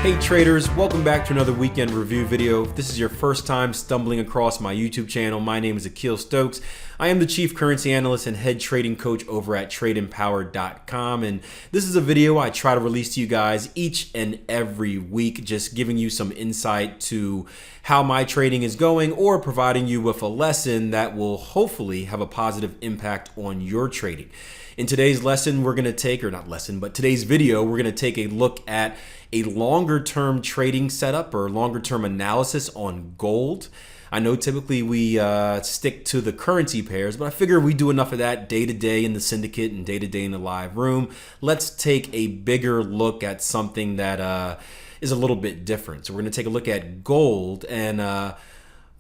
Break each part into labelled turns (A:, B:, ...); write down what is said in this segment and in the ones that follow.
A: Hey traders, welcome back to another weekend review video. If this is your first time stumbling across my YouTube channel, my name is Akil Stokes. I am the Chief Currency Analyst and Head Trading Coach over at TradeEmpowered.com, and this is a video I try to release to you guys each and every week, just giving you some insight to how my trading is going or providing you with a lesson that will hopefully have a positive impact on your trading. In today's lesson, we're going to take, or not lesson, but today's video, we're going to take a look at a longer term trading setup or longer term analysis on gold. I know typically we stick to the currency pairs, but I figure we do enough of that day to day in the syndicate and day to day in the live room. Let's take a bigger look at something that is a little bit different. So we're going to take a look at gold and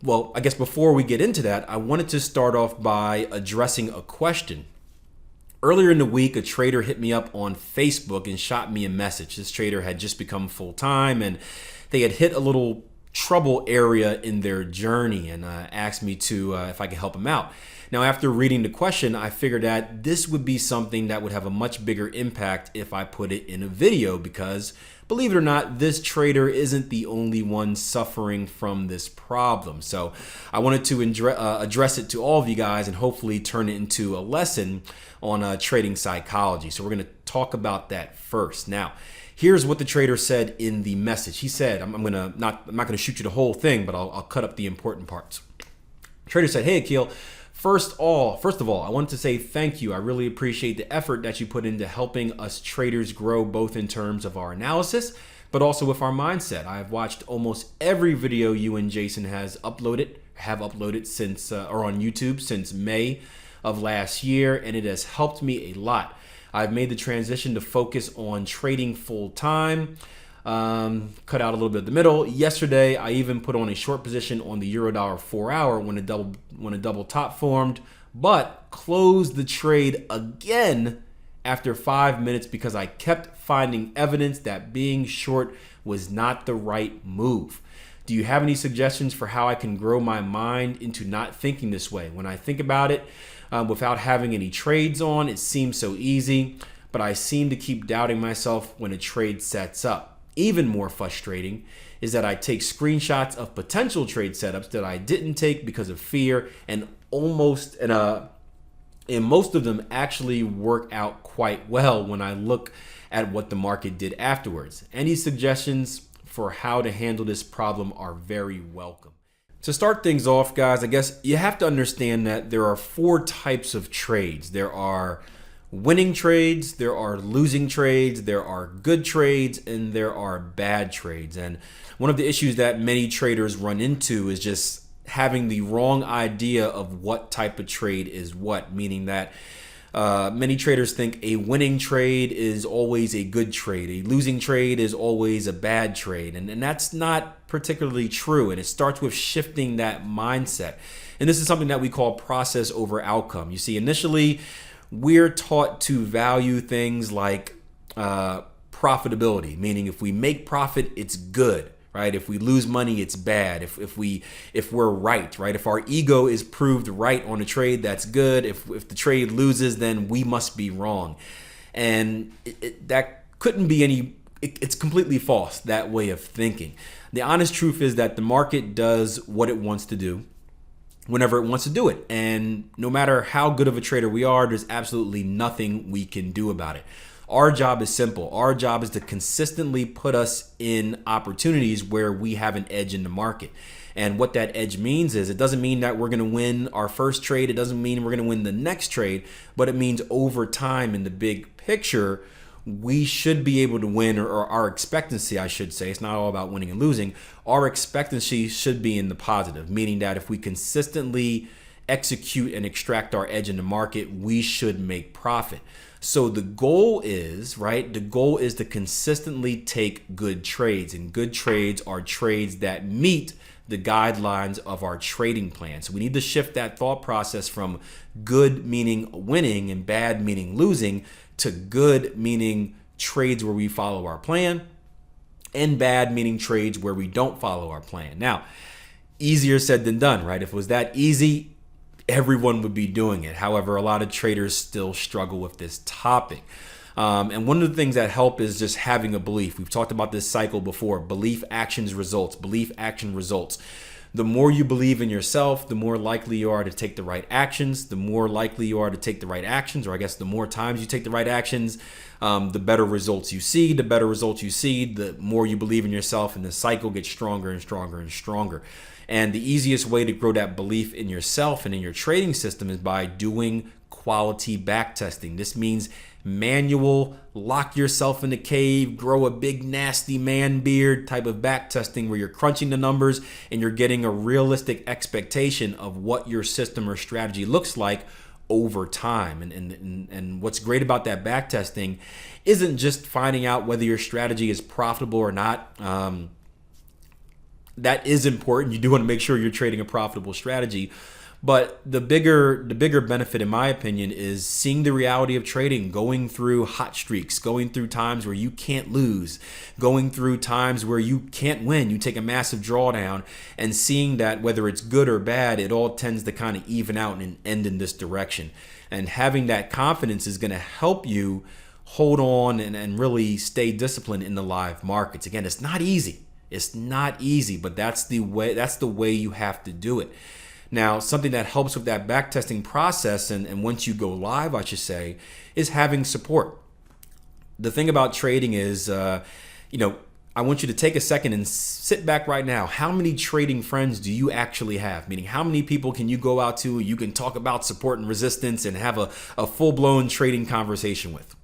A: well, I guess before we get into that, I wanted to start off by addressing a question. Earlier in the week, a trader hit me up on Facebook and shot me a message. This trader had just become full-time and they had hit a little trouble area in their journey and asked me to if I could help them out. Now, after reading the question, I figured that this would be something that would have a much bigger impact if I put it in a video because, believe it or not, this trader isn't the only one suffering from this problem. So I wanted to address it to all of you guys and hopefully turn it into a lesson on trading psychology. So we're going to talk about that first. Now, here's what the trader said in the message. He said, I'm not going to shoot you the whole thing, but I'll cut up the important parts. The trader said, "Hey, Akil, First of all, I wanted to say thank you. I really appreciate the effort that you put into helping us traders grow both in terms of our analysis, but also with our mindset. I have watched almost every video you and Jason have uploaded since, or on YouTube since May of last year, and it has helped me a lot. I've made the transition to focus on trading full time. Cut out a little bit of the middle. Yesterday, I even put on a short position on the Euro-Dollar 4-hour when a double top formed, but closed the trade again after 5 minutes because I kept finding evidence that being short was not the right move. Do you have any suggestions for how I can grow my mind into not thinking this way? When I think about it, without having any trades on, it seems so easy, but I seem to keep doubting myself when a trade sets up. Even more frustrating is that I take screenshots of potential trade setups that I didn't take because of fear, and most of them actually work out quite well when I look at what the market did afterwards. Any suggestions for how to handle this problem are very welcome." To start things off, guys, I guess you have to understand that there are 4 types of trades. There are winning trades, there are losing trades, there are good trades, and there are bad trades. And one of the issues that many traders run into is just having the wrong idea of what type of trade is what, meaning that many traders think a winning trade is always a good trade, a losing trade is always a bad trade, and that's not particularly true. And it starts with shifting that mindset. And this is something that we call process over outcome. You see, initially, we're taught to value things like profitability, meaning if we make profit, it's good, right? If we lose money, it's bad. If we're right? If our ego is proved right on a trade, that's good. If the trade loses, then we must be wrong. And that couldn't be any, it's completely false, that way of thinking. The honest truth is that the market does what it wants to do whenever it wants to do it. And no matter how good of a trader we are, there's absolutely nothing we can do about it. Our job is simple. Our job is to consistently put us in opportunities where we have an edge in the market. And what that edge means is it doesn't mean that we're going to win our first trade. It doesn't mean we're going to win the next trade, but it means over time in the big picture, we should be able to win, or our expectancy, I should say. It's not all about winning and losing. Our expectancy should be in the positive, meaning that if we consistently execute and extract our edge in the market, we should make profit. So the goal is, right? The goal is to consistently take good trades, and good trades are trades that meet the guidelines of our trading plan. So we need to shift that thought process from good meaning winning and bad meaning losing to good meaning trades where we follow our plan and bad meaning trades where we don't follow our plan. Now, easier said than done, right? If it was that easy, everyone would be doing it. However, a lot of traders still struggle with this topic. And one of the things that help is just having a belief. We've talked about this cycle before: belief, actions, results. Belief, action, results. The more you believe in yourself, the more likely you are to take the right actions. The more likely you are to take the right actions, or I guess the more times you take the right actions, the better results you see. The better results you see, the more you believe in yourself, and the cycle gets stronger and stronger and stronger. And the easiest way to grow that belief in yourself and in your trading system is by doing quality back testing. This means manual, lock yourself in the cave, grow a big nasty man beard type of back testing where you're crunching the numbers and you're getting a realistic expectation of what your system or strategy looks like over time. And what's great about that back testing isn't just finding out whether your strategy is profitable or not. That is important. You do want to make sure you're trading a profitable strategy. But the bigger benefit, in my opinion, is seeing the reality of trading, going through hot streaks, going through times where you can't lose, going through times where you can't win. You take a massive drawdown, and seeing that whether it's good or bad, it all tends to kind of even out and end in this direction. And having that confidence is going to help you hold on and really stay disciplined in the live markets. Again, it's not easy. It's not easy, but that's the way you have to do it. Now, something that helps with that backtesting process, and once you go live, I should say, is having support. The thing about trading is, I want you to take a second and sit back right now. How many trading friends do you actually have? Meaning, how many people can you go out to, you can talk about support and resistance and have a full-blown trading conversation with?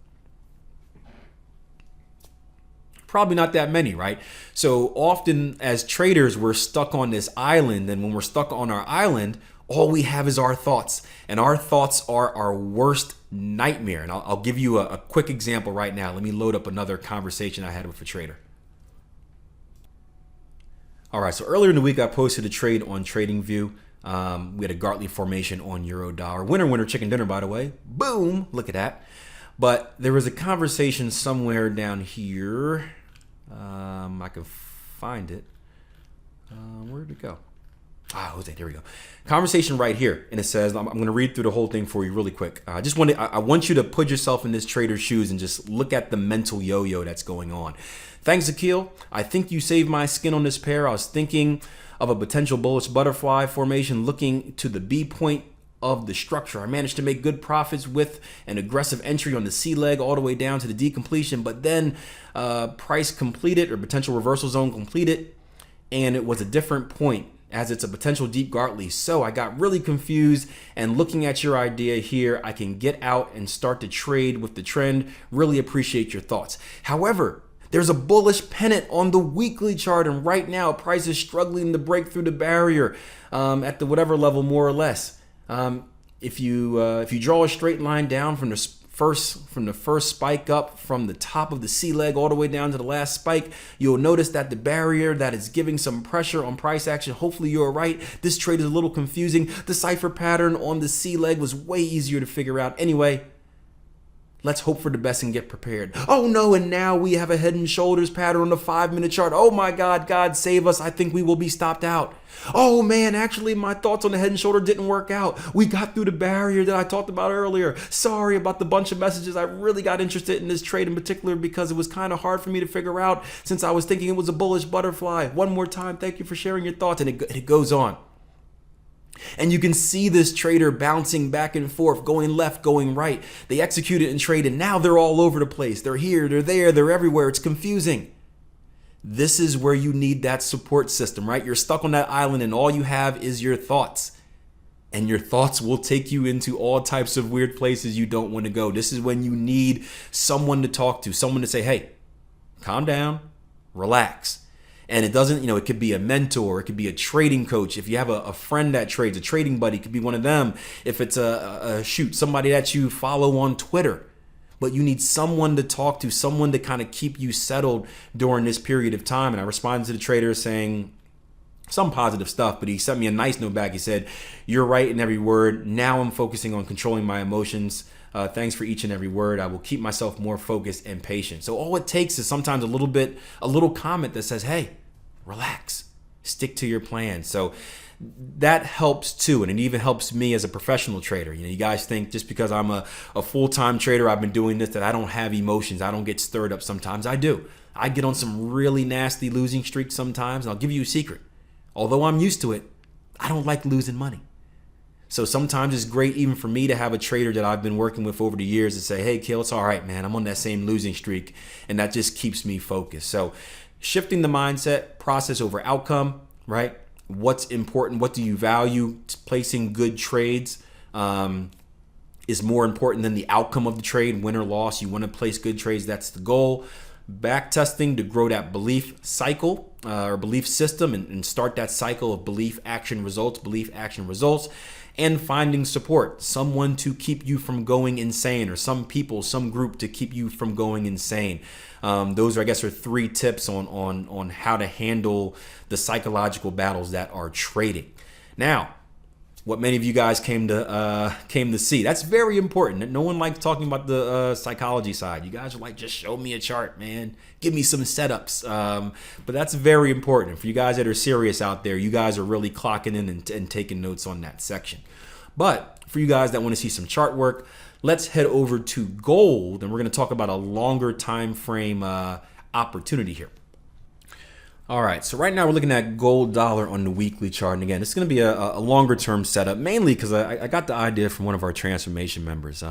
A: Probably not that many, right? So often as traders, we're stuck on this island. And when we're stuck on our island, all we have is our thoughts. And our thoughts are our worst nightmare. And I'll give you a quick example right now. Let me load up another conversation I had with a trader. All right, so earlier in the week, I posted a trade on TradingView. We had a Gartley formation on Euro dollar. Winner, chicken dinner, by the way. Boom, look at that. But there was a conversation somewhere down here. I can find it. Where did it go? Jose, there we go. Conversation right here. And it says, I'm going to read through the whole thing for you really quick. I want you to put yourself in this trader's shoes and just look at the mental yo-yo that's going on. Thanks, Akil. I think you saved my skin on this pair. I was thinking of a potential bullish butterfly formation looking to the B point of the structure. I managed to make good profits with an aggressive entry on the C leg all the way down to the D completion, but then price completed, or potential reversal zone completed, and it was a different point as it's a potential deep Gartley. So I got really confused, and looking at your idea here, I can get out and start to trade with the trend. Really appreciate your thoughts. However, there's a bullish pennant on the weekly chart, and right now price is struggling to break through the barrier at the whatever level, more or less. If you draw a straight line down from the first spike up from the top of the C leg all the way down to the last spike, you'll notice that the barrier that is giving some pressure on price action. Hopefully you're right. This trade is a little confusing. The cipher pattern on the C leg was way easier to figure out. Anyway, let's hope for the best and get prepared. Oh no, and now we have a head and shoulders pattern on the 5-minute chart. Oh my God, God save us. I think we will be stopped out. Oh man, actually my thoughts on the head and shoulder didn't work out. We got through the barrier that I talked about earlier. Sorry about the bunch of messages. I really got interested in this trade in particular because it was kind of hard for me to figure out since I was thinking it was a bullish butterfly. One more time, thank you for sharing your thoughts. And it goes on. And you can see this trader bouncing back and forth, going left, going right. They executed and traded, and now they're all over the place. They're here, they're there, they're everywhere. It's confusing. This is where you need that support system, right? You're stuck on that island and all you have is your thoughts. And your thoughts will take you into all types of weird places you don't want to go. This is when you need someone to talk to, someone to say, hey, calm down, relax. And it doesn't, it could be a mentor, it could be a trading coach. If you have a friend that trades, a trading buddy, it could be one of them. If it's somebody that you follow on Twitter. But you need someone to talk to, someone to kind of keep you settled during this period of time. And I responded to the trader saying some positive stuff, but he sent me a nice note back. He said, you're right in every word. Now I'm focusing on controlling my emotions. Thanks for each and every word. I will keep myself more focused and patient. So all it takes is sometimes a little comment that says, hey, relax, stick to your plan. So that helps too. And it even helps me as a professional trader. You guys think just because I'm a full-time trader, I've been doing this, that I don't have emotions. I don't get stirred up sometimes. I do. I get on some really nasty losing streaks sometimes. And I'll give you a secret. Although I'm used to it, I don't like losing money. So sometimes it's great even for me to have a trader that I've been working with over the years to say, hey, Akil, it's all right, man. I'm on that same losing streak. And that just keeps me focused. So shifting the mindset, process over outcome, right? What's important? What do you value? Placing good trades is more important than the outcome of the trade, win or loss. You want to place good trades. That's the goal. Back testing to grow that belief cycle or belief system and start that cycle of belief, action, results, and finding support, someone to keep you from going insane, or some people, some group to keep you from going insane. Those are, I guess, are 3 tips on how to handle the psychological battles that are trading. Now, what many of you guys came to see. That's very important. No one likes talking about the psychology side. You guys are like, just show me a chart, man. Give me some setups. But that's very important. For you guys that are serious out there, you guys are really clocking in and taking notes on that section. But for you guys that want to see some chart work, let's head over to gold, and we're going to talk about a longer time frame opportunity here. All right, so right now we're looking at gold dollar on the weekly chart. And again, it's going to be a longer term setup, mainly because I got the idea from one of our transformation members.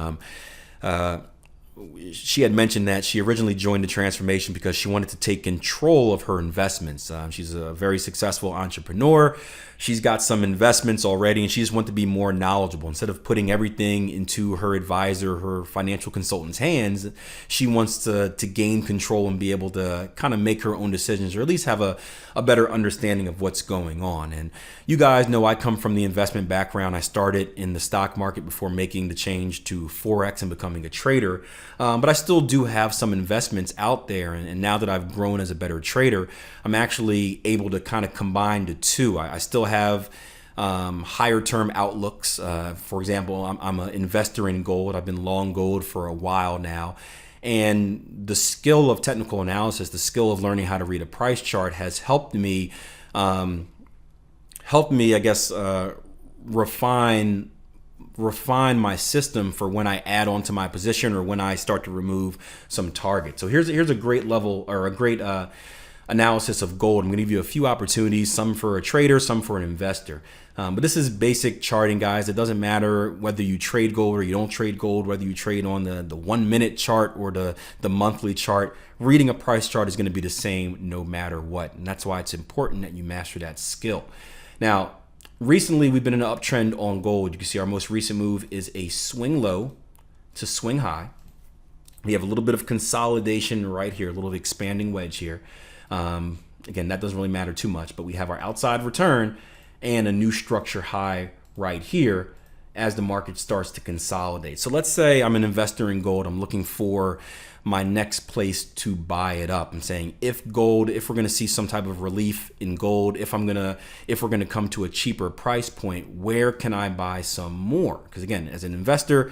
A: She had mentioned that she originally joined the transformation because she wanted to take control of her investments. She's a very successful entrepreneur. She's got some investments already, and she just wants to be more knowledgeable. Instead of putting everything into her advisor, her financial consultant's hands, she wants to gain control and be able to kind of make her own decisions, or at least have a better understanding of what's going on. And you guys know I come from the investment background. I started in the stock market before making the change to Forex and becoming a trader. But I still do have some investments out there. And now that I've grown as a better trader, I'm actually able to kind of combine the two. I still have higher term outlooks. For example, I'm an investor in gold. I've been long gold for a while now. And the skill of technical analysis, the skill of learning how to read a price chart has helped me, I guess, refine my system for when I add on to my position or when I start to remove some targets. So here's a great level, or a great analysis of gold. I'm going to give you a few opportunities, some for a trader, some for an investor. But this is basic charting, guys. It doesn't matter whether you trade gold or you don't trade gold, whether you trade on the 1 minute chart or the monthly chart. Reading a price chart is going to be the same no matter what. And that's why it's important that you master that skill. Now, recently, we've been in an uptrend on gold. You can see our most recent move is a swing low to swing high. We have a little bit of consolidation right here, a little expanding wedge here. Again, that doesn't really matter too much, but we have our outside return and a new structure high right here as the market starts to consolidate. So let's say I'm an investor in gold. I'm looking for my next place to buy it up. I'm saying if we're going to see some type of relief in gold, if we're going to come to a cheaper price point, where can I buy some more? Because again, as an investor,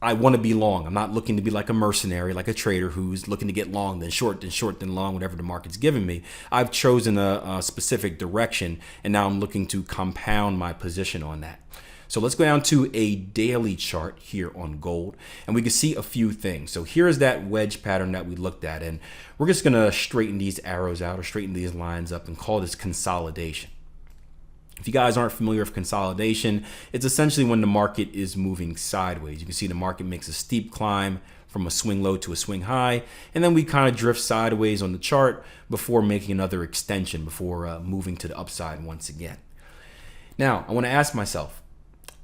A: I want to be long. I'm not looking to be like a mercenary, like a trader who's looking to get long, then short, then long, whatever the market's giving me. I've chosen a specific direction, and now I'm looking to compound my position on that. So let's go down to a daily chart here on gold, and we can see a few things. So here's that wedge pattern that we looked at, and we're just going to straighten these arrows out or straighten these lines up and call this consolidation. If you guys aren't familiar with consolidation, it's essentially when the market is moving sideways. You can see the market makes a steep climb from a swing low to a swing high, and then we kind of drift sideways on the chart before making another extension, before moving to the upside once again. Now, I want to ask myself,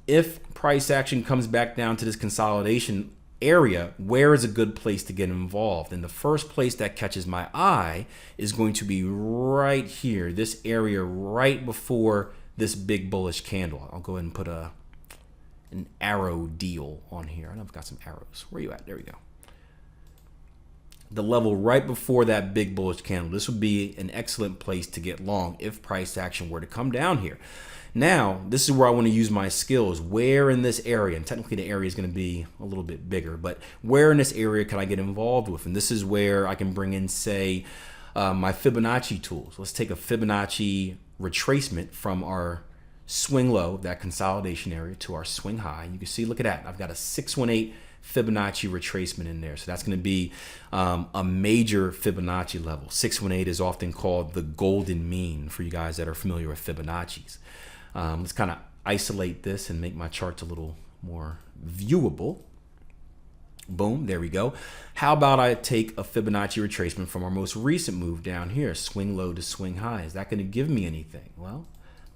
A: if price action comes back down to this consolidation area, where is a good place to get involved? And the first place that catches my eye is going to be right here, this area right before this big bullish candle. I'll go ahead and put an arrow deal on here. I know I've got some arrows. Where are you at? There we go. The level right before that big bullish candle. This would be an excellent place to get long if price action were to come down here. Now, this is where I want to use my skills. Where in this area, and technically the area is going to be a little bit bigger, but where in this area can I get involved with? And this is where I can bring in, say, my Fibonacci tools. Let's take a Fibonacci retracement from our swing low, that consolidation area, to our swing high. You can see, look at that. I've got a 618 Fibonacci retracement in there. So that's going to be a major Fibonacci level. 618 is often called the golden mean for you guys that are familiar with Fibonacci's. Let's kind of isolate this and make my charts a little more viewable. Boom, there we go. How about I take a Fibonacci retracement from our most recent move down here, swing low to swing high? Is that going to give me anything? Well,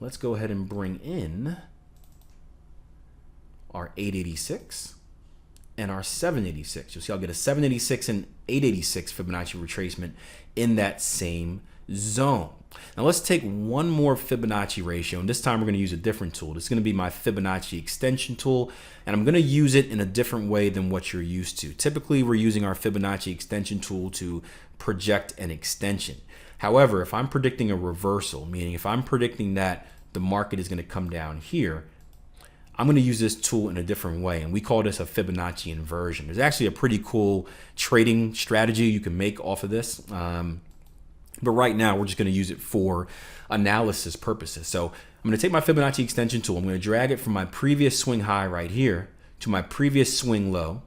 A: let's go ahead and bring in our 886 and our 786. You'll see I'll get a 786 and 886 Fibonacci retracement in that same zone. Now let's take one more Fibonacci ratio, and this time we're going to use a different tool. This is going to be my Fibonacci extension tool, and I'm going to use it in a different way than what you're used to. Typically, we're using our Fibonacci extension tool to project an extension. However, if I'm predicting a reversal, meaning if I'm predicting that the market is going to come down here, I'm going to use this tool in a different way, and we call this a Fibonacci inversion. There's actually a pretty cool trading strategy you can make off of this. But right now, we're just going to use it for analysis purposes. So I'm going to take my Fibonacci extension tool. I'm going to drag it from my previous swing high right here to my previous swing low,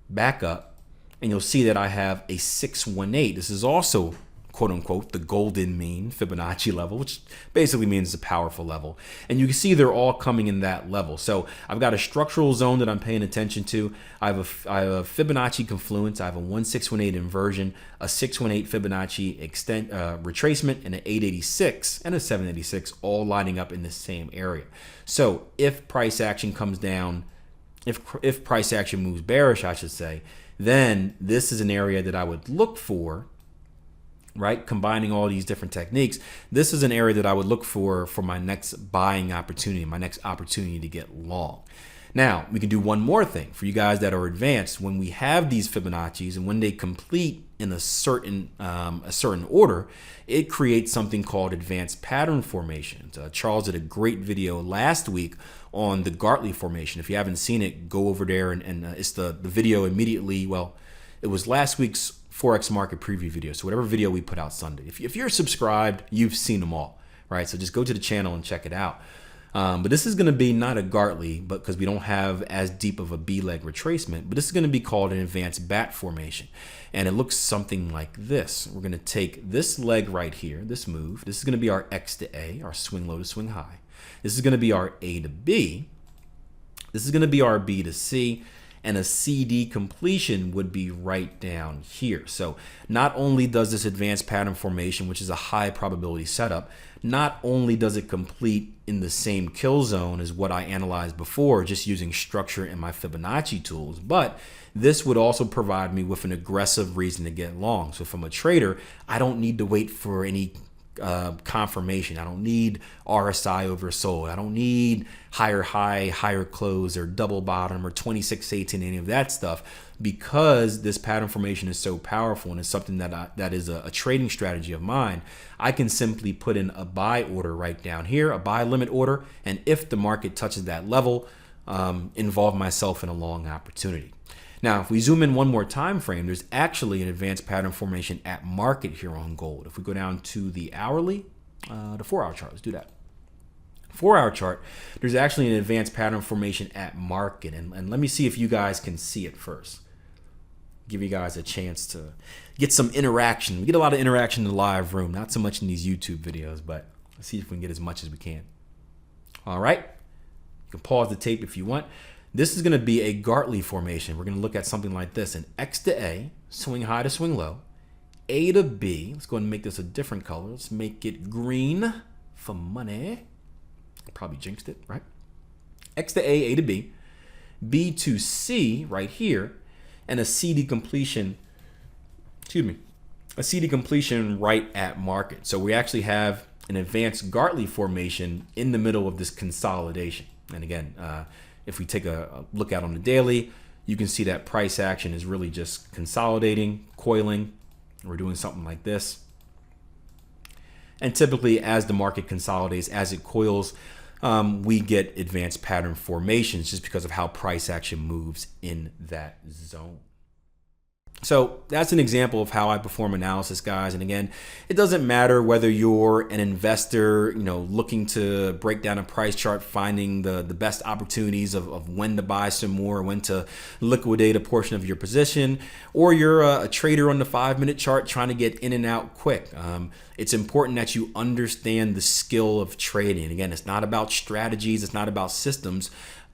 A: back up, and you'll see that I have a 618. This is also, quote unquote, the golden mean Fibonacci level, which basically means it's a powerful level. And you can see they're all coming in that level. So I've got a structural zone that I'm paying attention to. I have a Fibonacci confluence. I have a 1618 inversion, a 618 Fibonacci retracement, and an 886 and a 786 all lining up in the same area. So if price action comes down, if price action moves bearish, I should say, then this is an area that I would look for, right? Combining all these different techniques, this is an area that I would look for my next buying opportunity, my next opportunity to get long. Now, we can do one more thing for you guys that are advanced. When we have these Fibonacci's and when they complete in a certain order, it creates something called advanced pattern formations. Charles did a great video last week on the Gartley formation. If you haven't seen it, go over there and it's the video immediately. Well, it was last week's Forex market preview video. So whatever video we put out Sunday, if you're subscribed, you've seen them all, right? So just go to the channel and check it out. But this is going to be not a Gartley, but because we don't have as deep of a B-leg retracement, but this is going to be called an advanced bat formation. And it looks something like this. We're going to take this leg right here, this move. This is going to be our X to A, our swing low to swing high. This is going to be our A to B. This is going to be our B to C. And a CD completion would be right down here. So not only does this advanced pattern formation, which is a high probability setup, not only does it complete in the same kill zone as what I analyzed before, just using structure and my Fibonacci tools, but this would also provide me with an aggressive reason to get long. So from a trader, I don't need to wait for any confirmation. I don't need RSI oversold. I don't need higher high, higher close, or double bottom, or 2618, any of that stuff, because this pattern formation is so powerful and it's something that is a trading strategy of mine. I can simply put in a buy order right down here, a buy limit order, and if the market touches that level, involve myself in a long opportunity. Now, if we zoom in one more time frame, there's actually an advanced pattern formation at market here on gold. If we go down to the hourly, the 4-hour chart, let's do that. 4-hour chart, there's actually an advanced pattern formation at market. And let me see if you guys can see it first. Give you guys a chance to get some interaction. We get a lot of interaction in the live room, not so much in these YouTube videos, but let's see if we can get as much as we can. All right. You can pause the tape if you want. This is going to be a Gartley formation. We're going to look at something like this: an X to A, swing high to swing low, A to B. Let's go ahead and make this a different color. Let's make it green for money. Probably jinxed it, right? X to A to B, B to C right here, and a CD completion, a CD completion right at market. So we actually have an advanced Gartley formation in the middle of this consolidation. And again, if we take a look out on the daily, you can see that price action is really just consolidating, coiling. We're doing something like this. And typically, as the market consolidates, as it coils, we get advanced pattern formations just because of how price action moves in that zone. So that's an example of how I perform analysis, guys. And again, it doesn't matter whether you're an investor, looking to break down a price chart, finding the best opportunities of when to buy some more, when to liquidate a portion of your position, or you're a trader on the 5-minute chart trying to get in and out quick. It's important that you understand the skill of trading. Again, it's not about strategies. It's not about systems.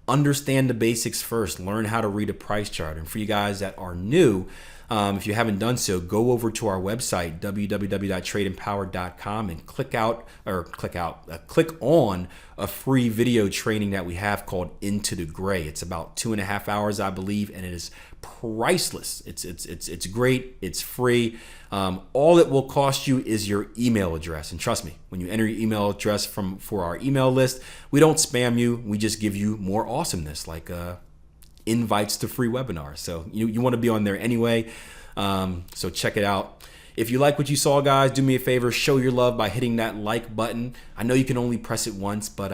A: Understand the basics first. Learn how to read a price chart. And for you guys that are new, if you haven't done so, go over to our website, www.tradeempower.com, and click on a free video training that we have called Into the Gray. It's about 2.5 hours, I believe, and it is priceless. It's great. It's free. All it will cost you is your email address. And trust me, when you enter your email address for our email list, we don't spam you. We just give you more awesomeness, like invites to free webinars. So you want to be on there anyway. So check it out. If you like what you saw, guys, do me a favor, show your love by hitting that like button. I know you can only press it once, but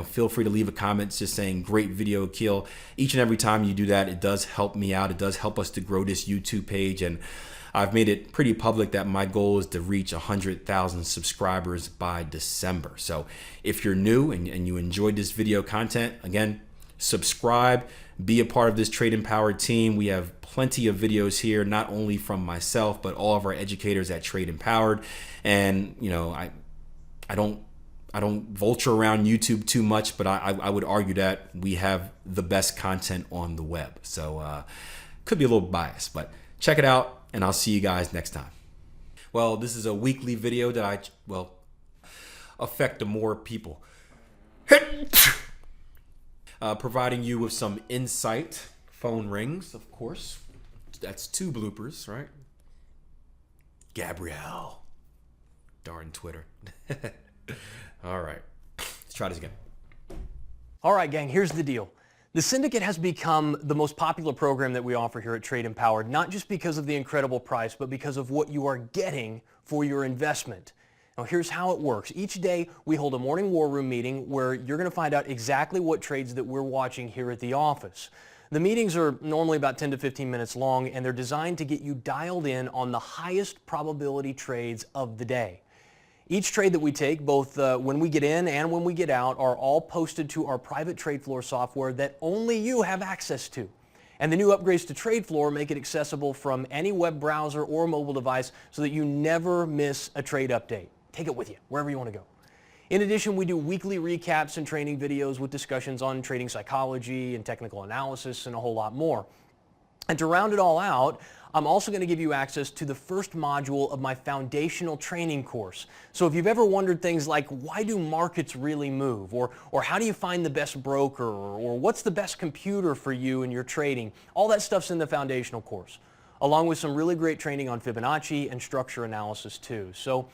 A: feel free to leave a comment just saying great video, Akil. Each and every time you do that, it does help me out. It does help us to grow this YouTube page, and I've made it pretty public that my goal is to reach 100,000 subscribers by December. So if you're new and you enjoyed this video content, again, subscribe, be a part of this Trade Empowered team. We have plenty of videos here, not only from myself, but all of our educators at Trade Empowered. And, I don't vulture around YouTube too much, but I would argue that we have the best content on the web. So could be a little biased, but check it out, and I'll see you guys next time. Well, this is a weekly video that affect more people. Providing you with some insight. Phone rings, of course. That's 2 bloopers, right? Gabrielle. Darn Twitter. All right. Let's try this again.
B: All right, gang, here's the deal. The Syndicate has become the most popular program that we offer here at Trade Empowered, not just because of the incredible price, but because of what you are getting for your investment. Now, here's how it works. Each day, we hold a morning war room meeting where you're going to find out exactly what trades that we're watching here at the office. The meetings are normally about 10 to 15 minutes long, and they're designed to get you dialed in on the highest probability trades of the day. Each trade that we take, both when we get in and when we get out, are all posted to our private trade floor software that only you have access to. And the new upgrades to Trade Floor make it accessible from any web browser or mobile device so that you never miss a trade update. Take it with you wherever you want to go. In addition, we do weekly recaps and training videos with discussions on trading psychology and technical analysis and a whole lot more. And to round it all out, I'm also going to give you access to the first module of my foundational training course. So if you've ever wondered things like, why do markets really move? Or how do you find the best broker? Or what's the best computer for you in your trading? All that stuff's in the foundational course, along with some really great training on Fibonacci and structure analysis too. So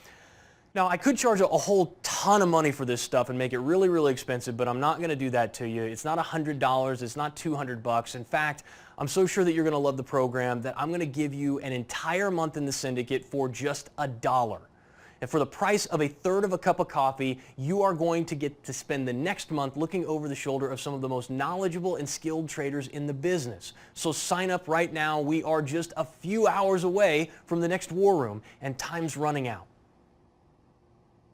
B: now, I could charge a whole ton of money for this stuff and make it really, really expensive, but I'm not going to do that to you. It's not $100. It's not $200. In fact, I'm so sure that you're going to love the program that I'm going to give you an entire month in the Syndicate for just $1. And for the price of 1/3 of a cup of coffee, you are going to get to spend the next month looking over the shoulder of some of the most knowledgeable and skilled traders in the business. So sign up right now. We are just a few hours away from the next war room, and time's running out.